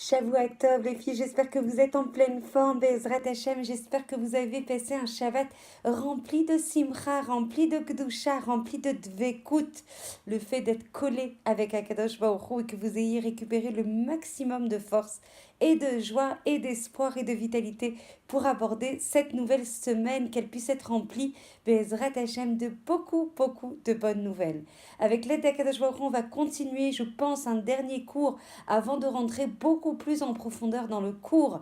Shavua Tov, les filles, j'espère que vous êtes en pleine forme. Bezrat Hashem, j'espère que vous avez passé un Shabbat rempli de simcha, rempli de kedusha, rempli de dvekut. Le fait d'être collé avec Akadosh Baruch Hu et que vous ayez récupéré le maximum de force et de joie et d'espoir et de vitalité pour aborder cette nouvelle semaine, qu'elle puisse être remplie, Bezrat Hashem, de beaucoup, beaucoup de bonnes nouvelles. Avec l'aide d'Akadosh Baruch Hu, on va continuer, je pense, un dernier cours avant de rentrer beaucoup plus en profondeur dans le cours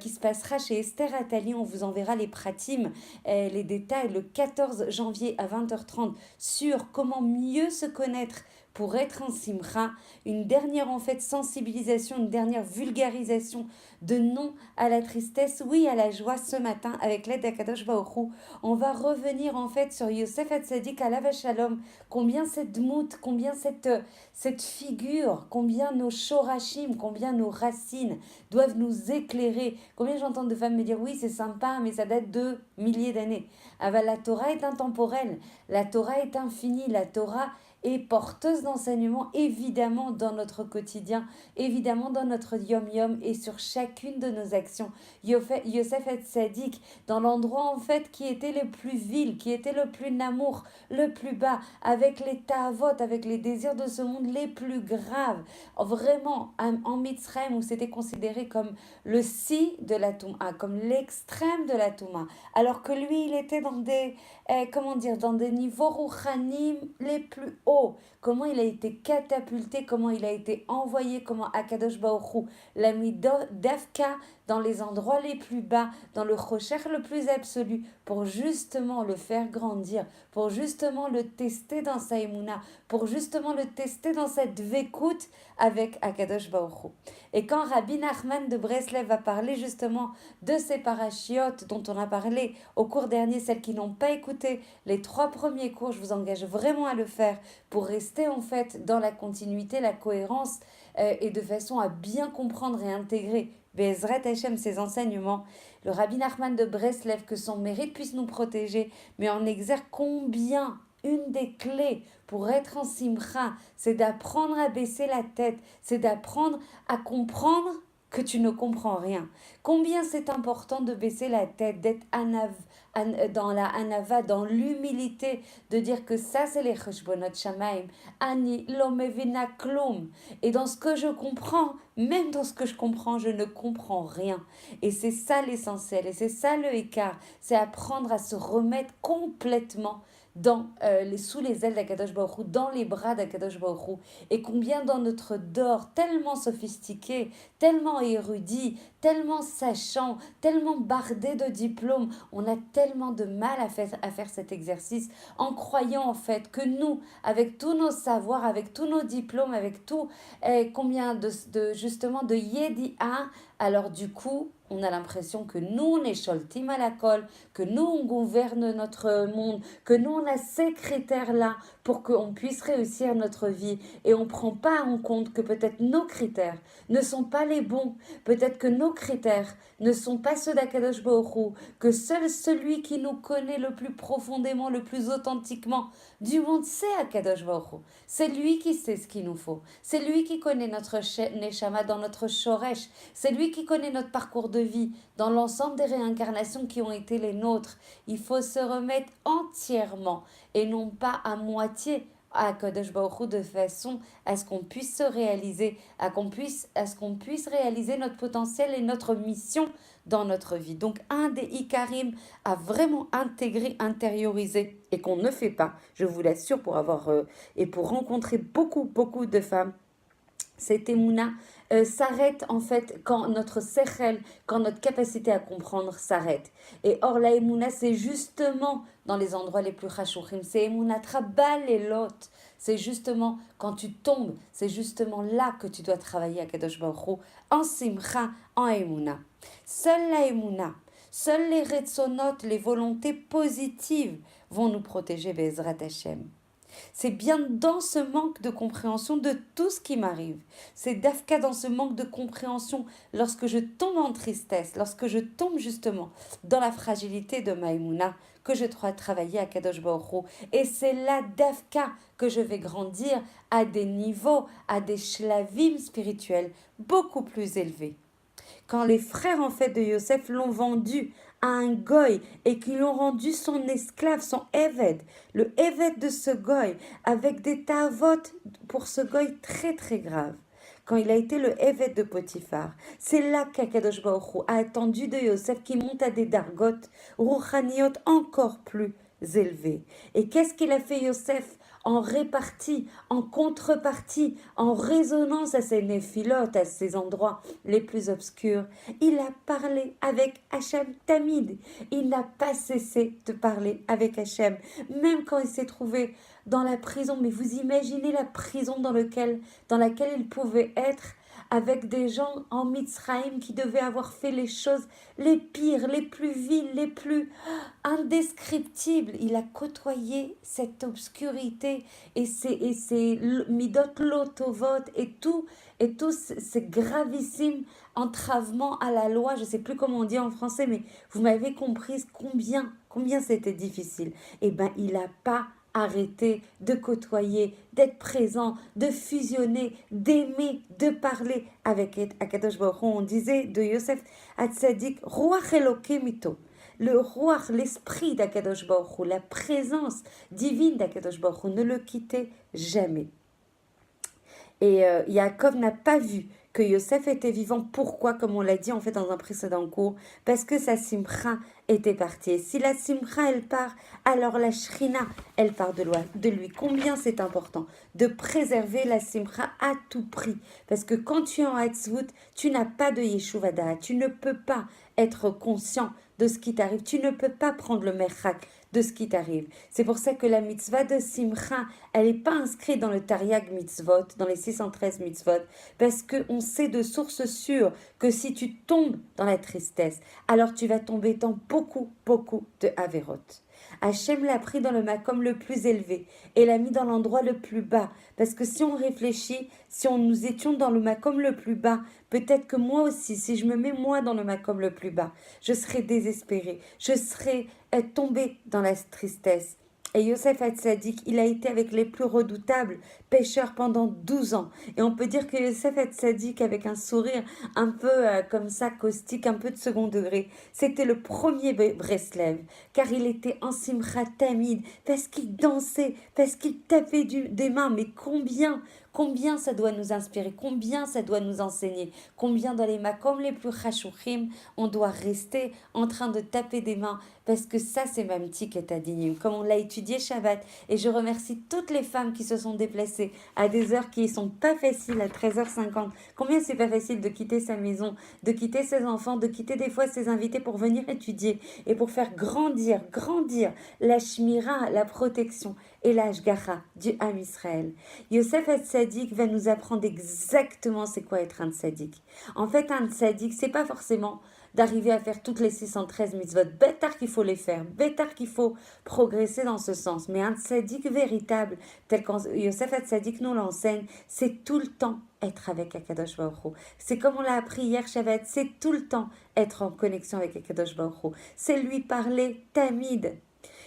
qui se passera chez Esther Attali. On vous enverra les pratimes, les détails le 14 janvier à 20h30 sur comment mieux se connaître pour être en simcha, une dernière en fait sensibilisation, une dernière vulgarisation de non à la tristesse, oui à la joie ce matin avec l'aide d'Akadosh Baruch Hu. On va revenir en fait sur Yosef Hatzadik alav shalom, combien cette mout, combien cette figure, combien nos shorashim, combien nos racines doivent nous éclairer. Combien j'entends de femmes me dire oui c'est sympa mais ça date de milliers d'années. Ah bah, la Torah est intemporelle, la Torah est infinie, la Torah est porteuse d'enseignements évidemment dans notre quotidien, évidemment dans notre yom-yom et sur chacune de nos actions. Yosef Hatzadik, dans l'endroit en fait qui était le plus vil, qui était le plus namour, le plus bas, avec les ta'avot, avec les désirs de ce monde les plus graves, vraiment en Mitzrayim où c'était considéré comme le si de la Touma, comme l'extrême de la Touma, alors que lui il était dans des, dans des niveaux rouchanim les plus hauts. Comment il a été catapulté, comment il a été envoyé, comment Akadosh Baruch Hu l'a mis d'Afka dans les endroits les plus bas, dans le rocher le plus absolu, pour justement le faire grandir, pour justement le tester dans sa émouna, pour justement le tester dans cette vécoute avec Akadosh Baruch Hu. Et quand Rabbi Nachman de Breslev va parler justement de ces parachiotes dont on a parlé au cours dernier, celles qui n'ont pas écouté les 3 premiers cours, je vous engage vraiment à le faire pour rester en fait dans la continuité, la cohérence et de façon à bien comprendre et intégrer Bezrat Hashem ses enseignements. Le Rabbi Nachman de Breslev, que son mérite puisse nous protéger, mais en exergue combien une des clés pour être en simcha, c'est d'apprendre à baisser la tête, c'est d'apprendre à comprendre que tu ne comprends rien. Combien c'est important de baisser la tête, d'être dans la anava, dans l'humilité, de dire que ça c'est les cheshbonot shamaim, ani lo mevina klum. Et dans ce que je comprends, même dans ce que je comprends, je ne comprends rien. Et c'est ça l'essentiel, et c'est ça le écart, c'est apprendre à se remettre complètement sous les ailes d'Akadosh Baruch Hu, dans les bras d'Akadosh Baruch Hu. Et combien dans notre dehors tellement sophistiqué, tellement érudit, tellement sachant, tellement bardé de diplômes, on a tellement de mal à faire cet exercice en croyant en fait que nous, avec tous nos savoirs, avec tous nos diplômes, avec tout, combien justement de yédia, alors du coup, on a l'impression que nous, on est sholtim à la colle, que nous, on gouverne notre monde, que nous, on a ces critères-là pour qu'on puisse réussir notre vie. Et on ne prend pas en compte que peut-être nos critères ne sont pas les bons. Peut-être que nos critères ne sont pas ceux d'Akadosh Baruch Hu, que seul celui qui nous connaît le plus profondément, le plus authentiquement du monde, c'est Akadosh Baruch Hu. C'est lui qui sait ce qu'il nous faut. C'est lui qui connaît notre neshama dans notre shoresh. C'est lui qui connaît notre parcours de vie dans l'ensemble des réincarnations qui ont été les nôtres. Il faut se remettre entièrement et non pas à moitié à Kadosh Baruch Hu de façon à ce qu'on puisse se réaliser, à ce qu'on puisse réaliser notre potentiel et notre mission dans notre vie. Donc un des ikarim à vraiment intégrer, intérioriser et qu'on ne fait pas, je vous l'assure pour avoir et pour rencontrer beaucoup beaucoup de femmes, cette émouna s'arrête en fait quand notre sechel, quand notre capacité à comprendre s'arrête. Et or la émouna c'est justement dans les endroits les plus chashouchim, c'est émouna trabal et lot. C'est justement quand tu tombes, c'est justement là que tu dois travailler à Kadosh Baruch Hu, en simcha, en émouna. Seule la émouna, seuls les retsonot, les volontés positives vont nous protéger Bezrat Hashem. C'est bien dans ce manque de compréhension de tout ce qui m'arrive. C'est Dafka dans ce manque de compréhension lorsque je tombe en tristesse, lorsque je tombe justement dans la fragilité de Maïmouna que je dois travailler à Kadosh Baruch Hu. Et c'est là Dafka que je vais grandir à des niveaux, à des shlavim spirituels beaucoup plus élevés. Quand les frères en fait de Yosef l'ont vendu à un goy et qu'ils l'ont rendu son esclave, son éved, le éved de ce goy, avec des tavot pour ce goy très très grave. Quand il a été le éved de Potiphar, c'est là qu'Akadosh Baruch Hu a attendu de Yosef qui monte à des dargotes, rouchaniot encore plus élevées. Et qu'est-ce qu'il a fait Yosef en répartie, en contrepartie, en résonance à ces néphilotes, à ces endroits les plus obscurs? Il a parlé avec Hachem Tamid. Il n'a pas cessé de parler avec Hachem, même quand il s'est trouvé dans la prison. Mais vous imaginez la prison dans laquelle il pouvait être avec des gens en Mitzrayim qui devaient avoir fait les choses les pires, les plus viles, les plus indescriptibles. Il a côtoyé cette obscurité et ces midot lotovot et tous ces gravissimes entravements à la loi. Je ne sais plus comment on dit en français, mais vous m'avez compris combien c'était difficile. Eh bien, il n'a pas arrêté de côtoyer, d'être présent, de fusionner, d'aimer, de parler avec Akadosh Baruch Hu. On disait de Yosef Hatzadik, Ruach Elokim ito. Le roi, l'esprit d'Akadosh Baruch Hu, la présence divine d'Akadosh Baruch Hu ne le quittait jamais. Et Yaakov n'a pas vu que Yosef était vivant. Pourquoi? Comme on l'a dit en fait dans un précédent cours, parce que sa simcha était partie. Et si la simcha elle part, alors la shrina elle part de lui. Combien c'est important de préserver la simcha à tout prix. Parce que quand tu es en Hatzvut, tu n'as pas de Yeshuvada. Tu ne peux pas être conscient de ce qui t'arrive. Tu ne peux pas prendre le merchak de ce qui t'arrive. C'est pour ça que la mitzvah de Simcha, elle n'est pas inscrite dans le Tariag mitzvot, dans les 613 mitzvot, parce qu'on sait de source sûre que si tu tombes dans la tristesse, alors tu vas tomber dans beaucoup de Averot. Hachem l'a pris dans le makom le plus élevé et l'a mis dans l'endroit le plus bas. Parce que si on réfléchit, si nous étions dans le makom le plus bas, peut-être que moi aussi, si je me mets moi dans le makom le plus bas, je serais désespérée, je serais tombée dans la tristesse. Et Yosef Hatzadik, il a été avec les plus redoutables pêcheurs pendant 12 ans. Et on peut dire que Yosef Hatzadik, avec un sourire un peu comme ça, caustique, un peu de second degré, c'était le premier Breslev, car il était en Simcha Tamid, parce qu'il dansait, parce qu'il tapait des mains. Mais combien ça doit nous inspirer, combien ça doit nous enseigner, combien dans les makom les plus chashouchim, on doit rester en train de taper des mains, parce que ça c'est Mamtik et Tadinim, comme on l'a étudié Shabbat. Et je remercie toutes les femmes qui se sont déplacées à des heures qui ne sont pas faciles, à 13h50. Combien c'est pas facile de quitter sa maison, de quitter ses enfants, de quitter des fois ses invités pour venir étudier et pour faire grandir la shmira, la protection et la hashgacha du Ham Israël. Yosef Hatzadik va nous apprendre exactement c'est quoi être un tzaddik. En fait, un tzaddik, c'est pas forcément d'arriver à faire toutes les 613 mitzvot. Bêtard qu'il faut les faire, bêtard qu'il faut progresser dans ce sens. Mais un tzaddik véritable, tel que Yosef Hatzadik nous l'enseigne, c'est tout le temps être avec Akadosh Baruch Hu. C'est comme on l'a appris hier Shabbat, c'est tout le temps être en connexion avec Akadosh Baruch Hu. C'est lui parler tamid.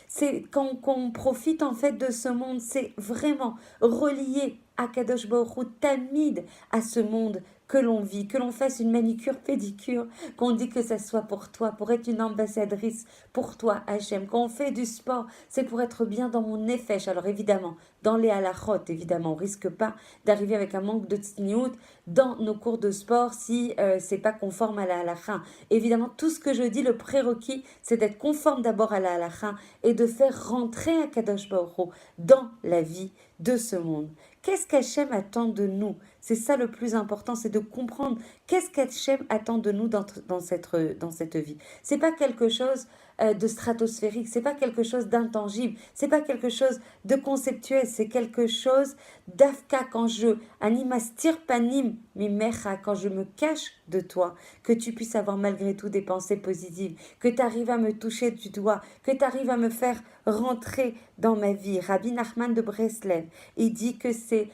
C'est quand on profite en fait de ce monde, c'est vraiment relié à Kadosh Baruch Hu, tamid à ce monde que l'on vit, que l'on fasse une manicure, pédicure, qu'on dit que ça soit pour toi, pour être une ambassadrice pour toi, Hachem. Quand on fait du sport, c'est pour être bien dans mon nefesh. Alors évidemment, dans les halachot, évidemment, on risque pas d'arriver avec un manque de tzniut dans nos cours de sport si c'est pas conforme à la halacha. Évidemment, tout ce que je dis, le prérequis, c'est d'être conforme d'abord à la halacha et de faire rentrer un Kadosh Baruch Hu dans la vie de ce monde. Qu'est-ce qu'Hachem attend de nous? C'est ça le plus important, c'est de comprendre qu'est-ce qu'Hachem attend de nous dans cette vie. C'est pas quelque chose de stratosphérique, c'est pas quelque chose d'intangible, c'est pas quelque chose de conceptuel, c'est quelque chose d'afka quand je animastir panim mimecha, quand je me cache de toi, que tu puisses avoir malgré tout des pensées positives, que tu arrives à me toucher du doigt, que tu arrives à me faire rentrer dans ma vie. Rabbi Nachman de Breslev, il dit que c'est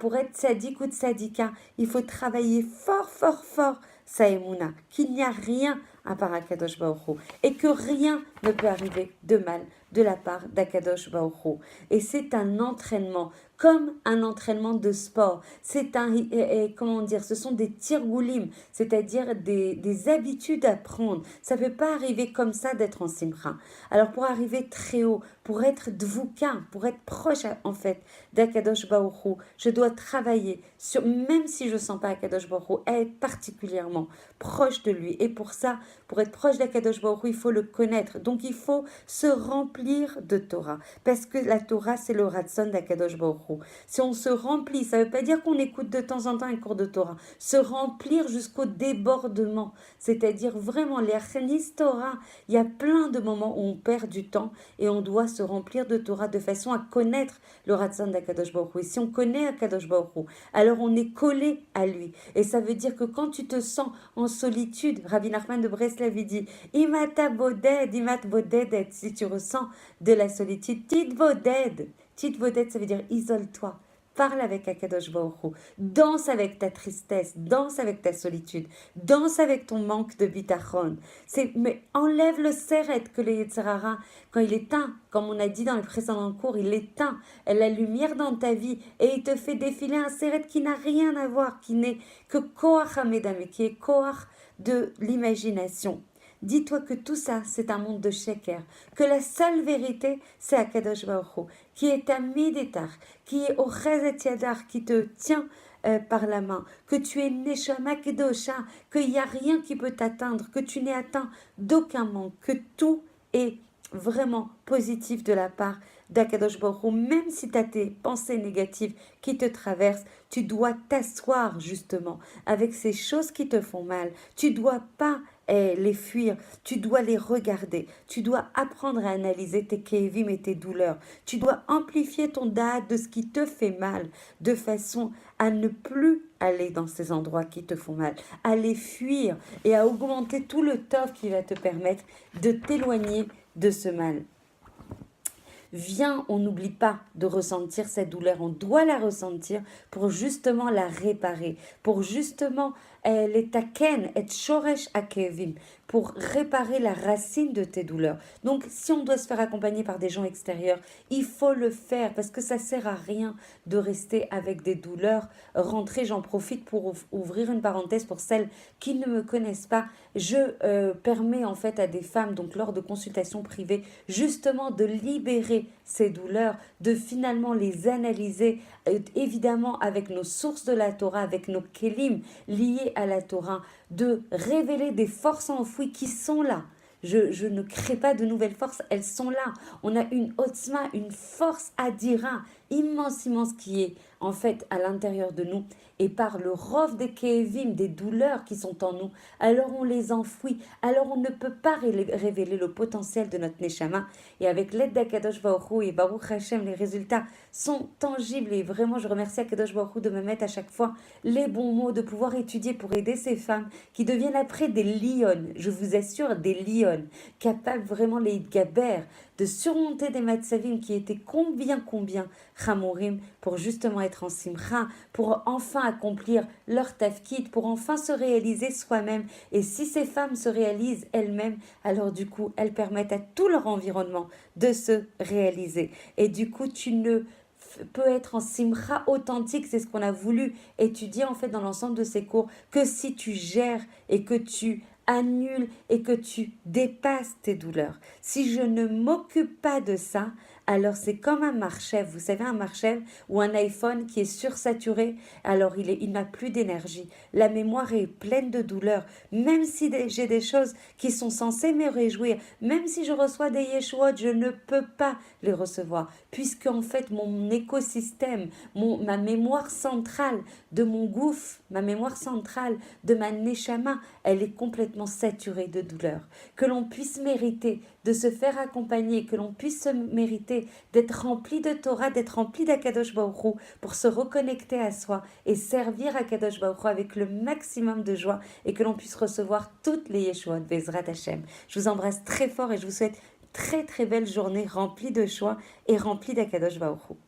pour être tzaddik ou tzadika, il faut travailler fort, fort, fort sa émouna, qu'il n'y a rien à part Akadosh Baruch Hu, et que rien ne peut arriver de mal de la part d'Akadosh Baruch Hu. Et c'est un entraînement, comme un entraînement de sport. C'est comment dire, ce sont des tirgoulim, c'est-à-dire des habitudes à prendre. Ça ne peut pas arriver comme ça d'être en simcha. Alors pour arriver très haut, pour être dvouka, pour être proche en fait d'Akadosh Baruch Hu, je dois travailler sur, même si je ne sens pas Akadosh Baruch Hu, être particulièrement proche de lui. Et pour ça, pour être proche d'Akadosh Baruch Hu, il faut le connaître. Donc il faut se remplir de Torah. Parce que la Torah, c'est le ratson d'Akadosh Baruch Hu. Si on se remplit, ça ne veut pas dire qu'on écoute de temps en temps un cours de Torah. Se remplir jusqu'au débordement. C'est-à-dire vraiment, les Achenis Torah, il y a plein de moments où on perd du temps et on doit se remplir de Torah de façon à connaître le ratson d'Akadosh Baruch Hu. Et si on connaît Akadosh Baruch Hu, alors on est collé à lui. Et ça veut dire que quand tu te sens en solitude, Rabbi Nachman de Breslev dit Imata boded, imat bodedet, si tu ressens de la solitude, tit boded, ça veut dire isole-toi. Parle avec Akadosh Baruch Hu, danse avec ta tristesse, danse avec ta solitude, danse avec ton manque de bitachon. Mais enlève le seret que le Yetzer Hara, quand il éteint, comme on a dit dans les précédents cours, il éteint la lumière dans ta vie et il te fait défiler un seret qui n'a rien à voir, qui n'est que koach hamedame, qui est koach de l'imagination. Dis-toi que tout ça, c'est un monde de sheker, que la seule vérité, c'est Akadosh Baruch Hu, qui est à Midetar, qui est au Chezet Yadar, qui te tient par la main, que tu es Neshama Kedosha, qu'il n'y a rien qui peut t'atteindre, que tu n'es atteint d'aucun manque, que tout est vraiment positif de la part d'Akadosh Baruch Hu. Même si tu as tes pensées négatives qui te traversent, tu dois t'asseoir justement avec ces choses qui te font mal. Tu dois pas les fuir, tu dois les regarder, tu dois apprendre à analyser tes kévim et tes douleurs, tu dois amplifier ton da'at de ce qui te fait mal, de façon à ne plus aller dans ces endroits qui te font mal, à les fuir et à augmenter tout le tov qui va te permettre de t'éloigner de ce mal. Viens, on n'oublie pas de ressentir cette douleur, on doit la ressentir pour justement la réparer, pour justement les taken et shoresh akevim, pour réparer la racine de tes douleurs. Donc, si on doit se faire accompagner par des gens extérieurs, il faut le faire parce que ça sert à rien de rester avec des douleurs. Rentrer, j'en profite pour ouvrir une parenthèse pour celles qui ne me connaissent pas. Je permets en fait à des femmes, donc lors de consultations privées, justement de libérer ces douleurs, de finalement les analyser, évidemment avec nos sources de la Torah, avec nos kelim liés à la Torah, de révéler des forces enfouies qui sont là. Je ne crée pas de nouvelles forces, elles sont là. On a une otzma, une force adira, immense, immense qui est en fait à l'intérieur de nous. Et par le rov des kévim, des douleurs qui sont en nous, alors on les enfouit, alors on ne peut pas révéler le potentiel de notre neshama. Et avec l'aide d'Akadosh Baruch Hu et Baruch Hashem, les résultats sont tangibles. Et vraiment, je remercie Akadosh Baruch Hu de me mettre à chaque fois les bons mots, de pouvoir étudier pour aider ces femmes qui deviennent après des lionnes, je vous assure, des lionnes, capables vraiment les gaber, de surmonter des matzavim qui étaient combien chamourim, pour justement être en simcha, pour enfin accomplir leur tafkid, pour enfin se réaliser soi-même. Et si ces femmes se réalisent elles-mêmes, alors du coup, elles permettent à tout leur environnement de se réaliser. Et du coup, tu ne peux être en simcha authentique, c'est ce qu'on a voulu étudier en fait dans l'ensemble de ces cours, que si tu gères et que tu annules et que tu dépasses tes douleurs. Si je ne m'occupe pas de ça, Alors c'est comme un marchèvre, vous savez un marchèvre ou un iPhone qui est sursaturé, alors il n'a plus d'énergie. La mémoire est pleine de douleur, même si j'ai des choses qui sont censées me réjouir, même si je reçois des Yeshuot, je ne peux pas les recevoir, puisque en fait mon écosystème, ma mémoire centrale de mon gouffre, ma mémoire centrale de ma neshama, elle est complètement saturée de douleur. Que l'on puisse mériter de se faire accompagner, que l'on puisse se mériter d'être rempli de Torah, d'être rempli d'Akadosh Baruch Hu, pour se reconnecter à soi et servir Akadosh Baruch Hu avec le maximum de joie et que l'on puisse recevoir toutes les Yeshuot, Bezrat Hashem. Je vous embrasse très fort et je vous souhaite très très belle journée remplie de joie et remplie d'Akadosh Baruch Hu.